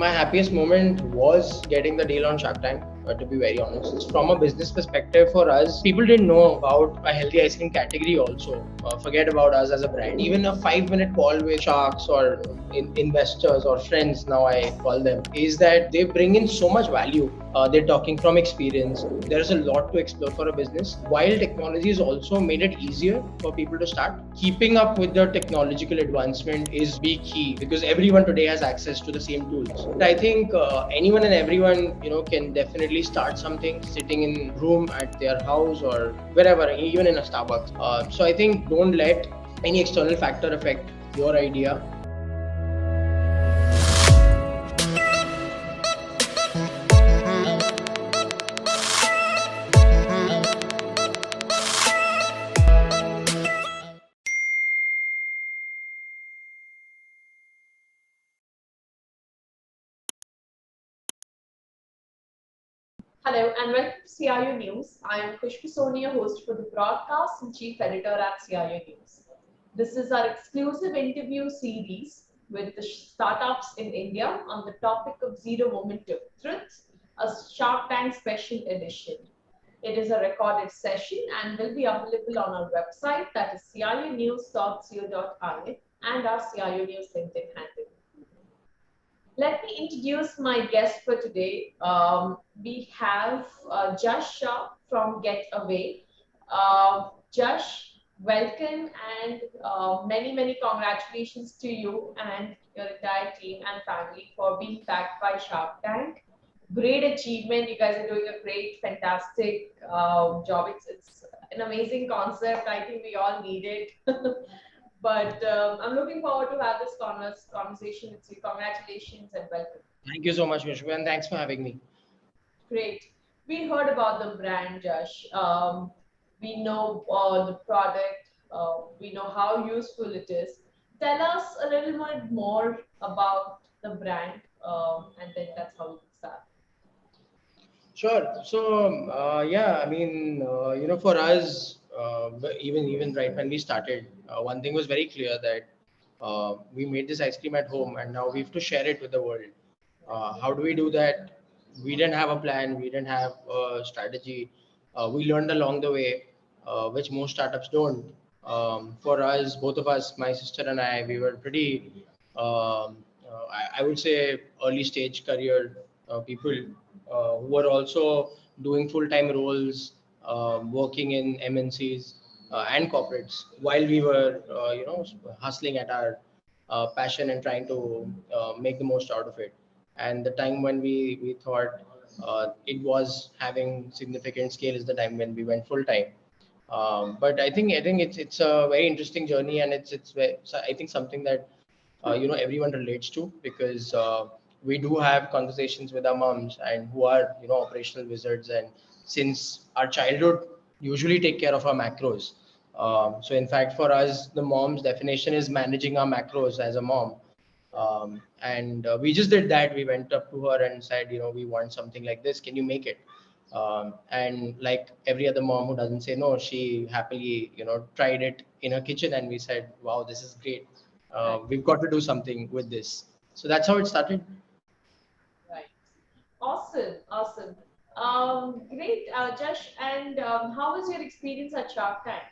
My happiest moment was getting the deal on Shark Tank, to be very honest. From a business perspective for us, people didn't know about a healthy ice cream category also. Forget about us as a brand. Even a 5-minute call with sharks or investors or friends, now I call them, is that they bring in so much value. They're talking from experience. There is a lot to explore for a business. While technology has also made it easier for people to start, keeping up with the technological advancement is be key because everyone today has access to the same tools. I think anyone and everyone, can definitely start something sitting in room at their house or wherever, even in a Starbucks. So I think don't let any external factor affect your idea. Hello and welcome to CRU News. I am Khushbu, Soni, your host for the broadcast and chief editor at CRU News. This is our exclusive interview series with the startups in India on the topic of Zero Moment of Truth, a Shark Tank special edition. It is a recorded session and will be available on our website, that is crunews.co.in, and our CRU News LinkedIn handle. Let me introduce my guest for today. We have Jash Shah from Get-A-Whey. Jash, welcome and many congratulations to you and your entire team and family for being backed by Shark Tank. Great achievement. You guys are doing a great, fantastic job. It's an amazing concept. I think we all need it. But I'm looking forward to have this conversation with you. Congratulations and welcome. Thank you so much, Khushbu, and thanks for having me. Great. We heard about the brand, Josh. We know the product. We know how useful it is. Tell us a little bit more about the brand, and then that's how we can start. Sure. So yeah, I mean, for us, even right when we started, one thing was very clear that we made this ice cream at home, and now we have to share it with the world. How do we do that? We didn't have a plan. We didn't have a strategy. We learned along the way, which most startups don't. For us, both of us, my sister and I, we were pretty, I would say, early stage career people who were also doing full-time roles, working in MNCs and corporates while we were, hustling at our passion and trying to make the most out of it. And the time when we thought it was having significant scale is the time when we went full-time. But I think it's a very interesting journey, and so I think something that everyone relates to because we do have conversations with our moms and who are operational wizards, and since our childhood usually take care of our macros. So in fact, for us, the mom's definition is managing our macros as a mom. And we just did that. We went up to her and said, we want something like this. Can you make it? And like every other mom who doesn't say no, she happily, tried it in her kitchen, and we said, wow, this is great. Right. We've got to do something with this. So that's how it started. Right. Awesome. Awesome. Great, Josh. And how was your experience at Shark Tank?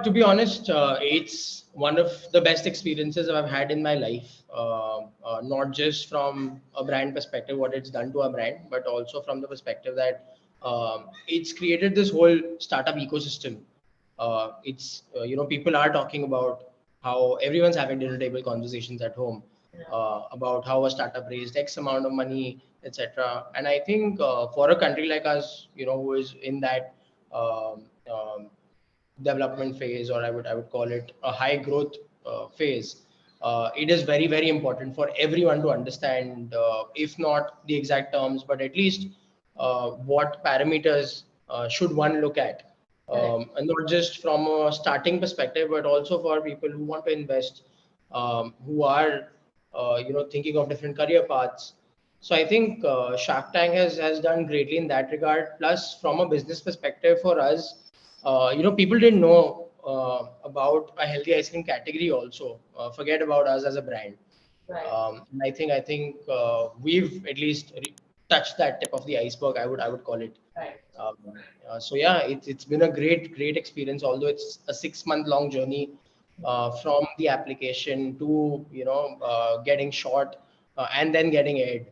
To be honest, it's one of the best experiences I've had in my life. Not just from a brand perspective, what it's done to a brand, but also from the perspective that it's created this whole startup ecosystem. People are talking about how everyone's having dinner table conversations at home about how a startup raised X amount of money, etc. And I think for a country like us, who is in that um, um, development phase, or I would call it a high growth phase. It is very important for everyone to understand, if not the exact terms, but at least what parameters should one look at, Correct. and not just from a starting perspective, but also for people who want to invest, who are thinking of different career paths. So I think Shark Tank has done greatly in that regard. Plus, from a business perspective, for us, people didn't know about a healthy ice cream category also. Forget about us as a brand. Right. And I think we've at least touched that tip of the iceberg. I would call it. Right. Um, so yeah, it's been a great experience. Although it's a 6 month long journey from the application to getting shot and then getting aired.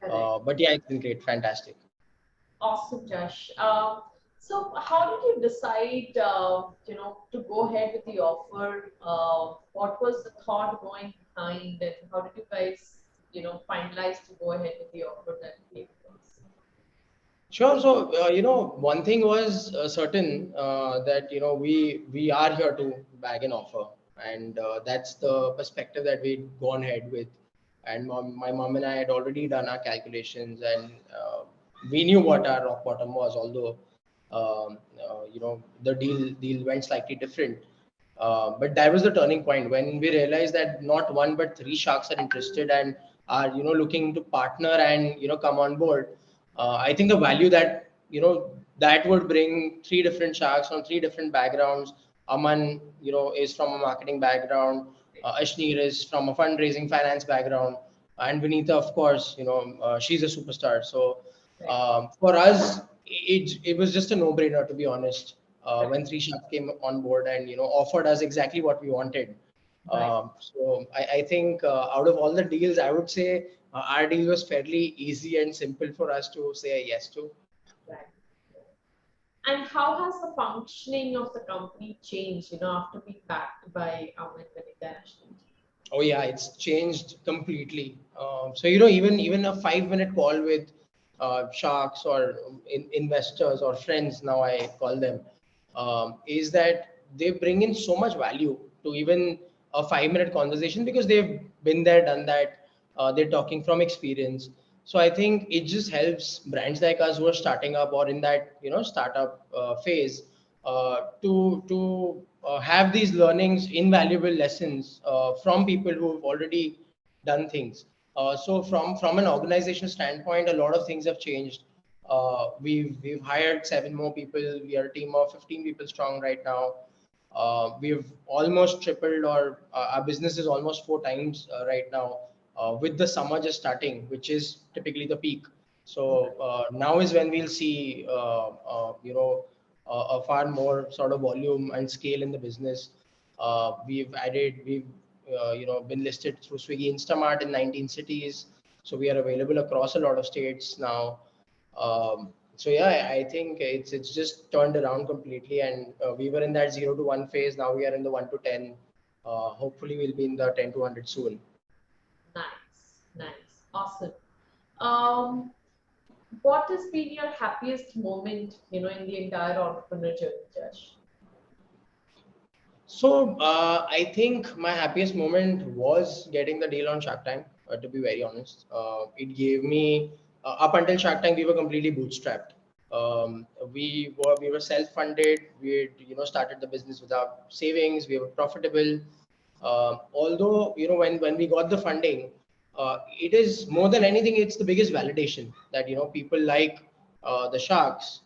Correct. But yeah, it's been great, fantastic. Awesome, Jash. So, how did you decide, to go ahead with the offer? What was the thought going behind, and how did you guys, finalize to go ahead with the offer that came to us? Sure. So, one thing was certain that we are here to bag an offer, and that's the perspective that we'd gone ahead with. And my mom and I had already done our calculations, and we knew what our rock bottom was. Although, the deal went slightly different. But that was the turning point when we realized that not one but three sharks are interested and are looking to partner and come on board. I think the value that that would bring three different sharks from three different backgrounds. Aman, is from a marketing background. Ashneer is from a fundraising finance background, and Vinita, of course, she's a superstar. So Right. for us, it was just a no-brainer, to be honest. Right. When Three Sharks came on board and offered us exactly what we wanted. Right. So I think out of all the deals, I would say our deal was fairly easy and simple for us to say yes to. Right. And how has the functioning of the company changed, after being backed by Amit and International? Oh yeah, it's changed completely. So even a 5 minute call with sharks or investors or friends, now I call them, is that they bring in so much value to even a 5 minute conversation because they've been there, done that. They're talking from experience. So I think it just helps brands like us who are starting up or in that startup phase to have these learnings, invaluable lessons from people who've already done things. So from an organization standpoint, a lot of things have changed. We've hired seven more people. We are a team of 15 people strong right now. We've almost tripled, or our business is almost four times right now. With the summer just starting, which is typically the peak. So now is when we'll see, a far more sort of volume and scale in the business. We've been listed through Swiggy Instamart in 19 cities. So we are available across a lot of states now. So yeah, I think it's just turned around completely, and we were in that 0 to 1 phase. Now we are in the 1 to 10. Hopefully, we'll be in the 10 to 100 soon. Nice, nice, awesome. Um, what has been your happiest moment, in the entire entrepreneur journey, Josh? So I think my happiest moment was getting the deal on Shark Tank. To be very honest, it gave me up until Shark Tank we were completely bootstrapped. We were self-funded. We had, started the business without savings. We were profitable. Although when we got the funding, it is more than anything. It's the biggest validation that people like the sharks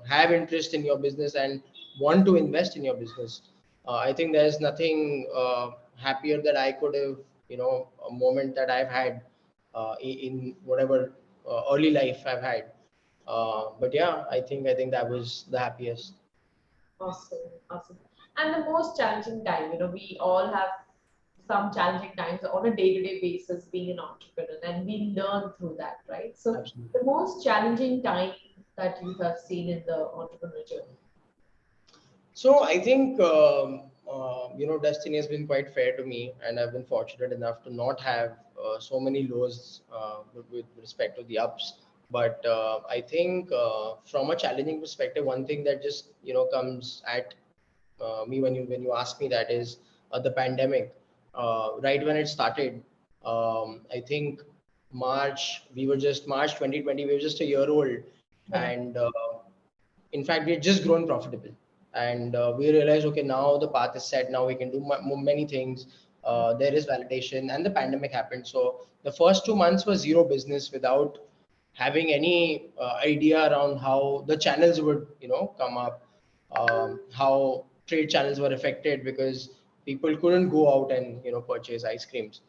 have interest in your business and want to invest in your business. I think there's nothing happier that I could have, a moment that I've had in whatever early life I've had. But yeah, I think that was the happiest. Awesome, awesome. And the most challenging time, we all have some challenging times on a day-to-day basis being an entrepreneur, and we learn through that, right? So, Absolutely. the most challenging time that you have seen in the entrepreneur journey. So I think destiny has been quite fair to me, and I've been fortunate enough to not have so many lows with respect to the ups. But I think from a challenging perspective, one thing that just comes at me when you ask me that is the pandemic. Right when it started, I think March 2020. We were just a year old, Right. and in fact we had just grown profitable, and we realized, okay, now the path is set. Now we can do many things. There is validation, and the pandemic happened. So the first 2 months was zero business without having any idea around how the channels would come up, how trade channels were affected because people couldn't go out and purchase ice creams.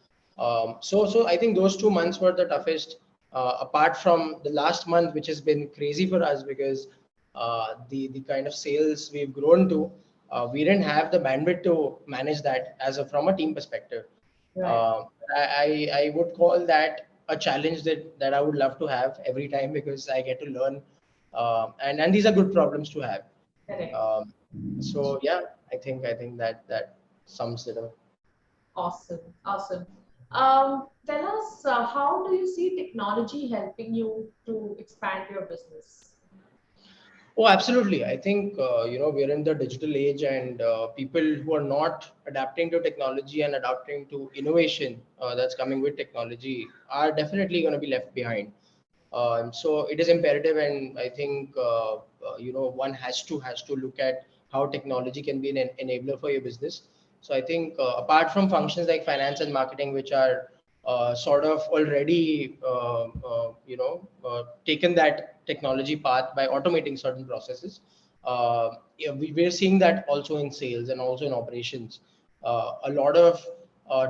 So I think those 2 months were the toughest. Apart from the last month, which has been crazy for us because the kind of sales we've grown to, we didn't have the bandwidth to manage that as a from a team perspective. Right. Uh, I would call that a challenge that I would love to have every time because I get to learn, and these are good problems to have. Correct. Um, so yeah, I think that sums it up. Awesome. Awesome. Tell us, how do you see technology helping you to expand your business? Oh, absolutely. I think we're in the digital age, and people who are not adapting to technology and adapting to innovation that's coming with technology are definitely going to be left behind. So it is imperative, and I think one has to look at how technology can be an enabler for your business. So I think apart from functions like finance and marketing, which are sort of already taken that technology path by automating certain processes. Yeah, we're seeing that also in sales and also in operations. A lot of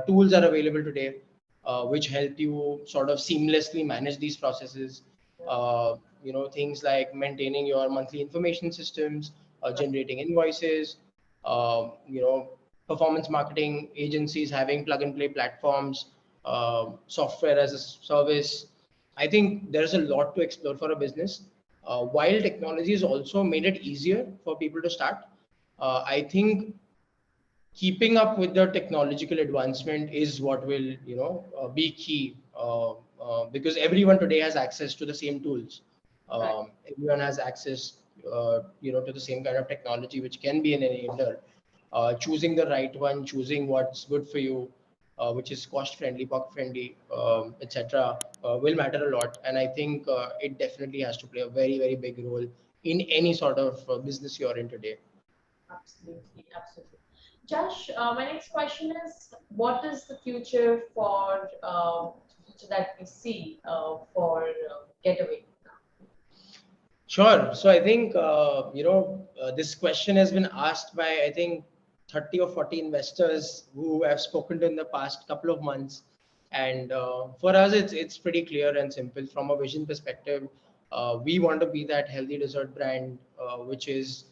tools are available today which help you sort of seamlessly manage these processes. Things like maintaining your monthly information systems, generating invoices, uh, you know, performance marketing agencies having plug and play platforms, software as a service. I think there's a lot to explore for a business. While technology has also made it easier for people to start, I think keeping up with the technological advancement is what will be key, because everyone today has access to the same tools. Right. Everyone has access to the same kind of technology which can be an enabler. Choosing the right one, choosing what's good for you, which is cost friendly, pocket friendly, etc., will matter a lot. And I think it definitely has to play a very very big role in any sort of business you're in today. Absolutely. Absolutely. Josh, my next question is, what is the future for future that we see for Get-A-Whey? Sure. So I think this question has been asked by I think 30 or 40 investors who have spoken to in the past couple of months, and for us it's pretty clear and simple from a vision perspective. We want to be that healthy dessert brand which is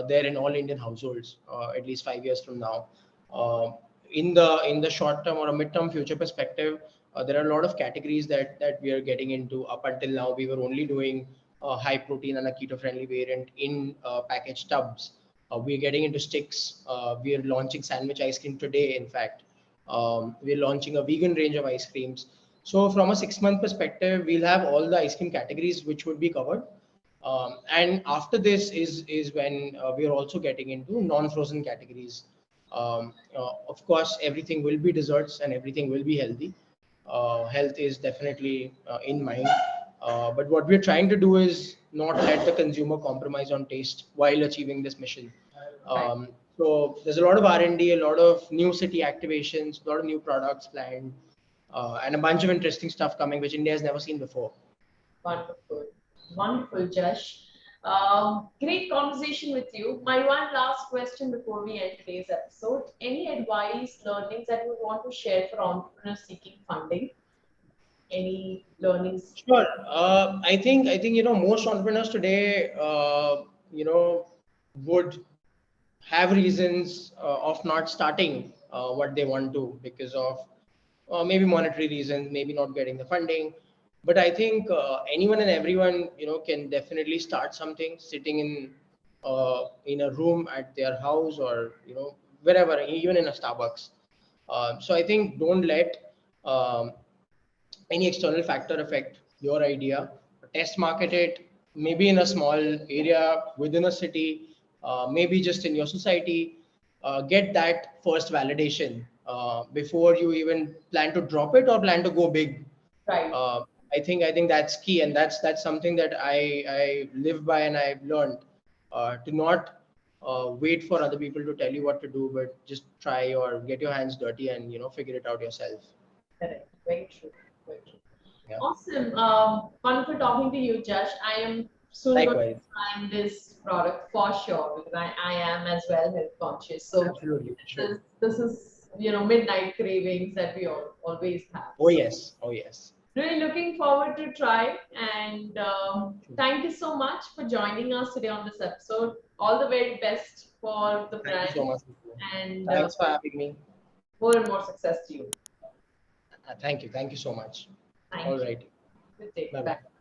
there in all Indian households at least 5 years from now. Uh, in the short term or a midterm future perspective, there are a lot of categories that we are getting into. Up until now, we were only doing high protein and a keto friendly variant in packaged tubs. We're getting into sticks. We are launching sandwich ice cream today, in fact. We're launching a vegan range of ice creams. So, from a 6 month perspective, we'll have all the ice cream categories which would be covered. And after this is when we are also getting into non-frozen categories. Of course, everything will be desserts and everything will be healthy. Health is definitely in mind. But what we're trying to do is not let the consumer compromise on taste while achieving this mission. Right. So there's a lot of R&D, a lot of new city activations, a lot of new products planned, and a bunch of interesting stuff coming, which India has never seen before. Wonderful. Wonderful, Josh. Great conversation with you. My one last question before we end today's episode. Any advice, learnings that you would want to share for entrepreneurs seeking funding? Any learnings? Sure. I think most entrepreneurs today would have reasons of not starting what they want to because of maybe monetary reasons, maybe not getting the funding. But I think anyone and everyone can definitely start something sitting in a room at their house or wherever, even in a Starbucks. So I think don't let um, any external factor affect your idea. Test market it, maybe in a small area within a city, maybe just in your society. Get that first validation before you even plan to drop it or plan to go big. Right. uh, I think that's key, and that's something that I live by, and I've learned to not wait for other people to tell you what to do, but just try or get your hands dirty and figure it out yourself. Correct. Very true. Very true. Yeah, Awesome. Wonderful talking to you, Josh. I am soon going likewise. to try this product for sure because I am as well health conscious. So Absolutely, you should. this is midnight cravings that we always have. Oh yes, oh yes. Really looking forward to try, and thank you so much for joining us today on this episode. All the very best for the Thank you so brand, much. and Thanks for having me. more and more success to you. Thank you so much. Thank All you. right. Good day. Bye Bye. bye.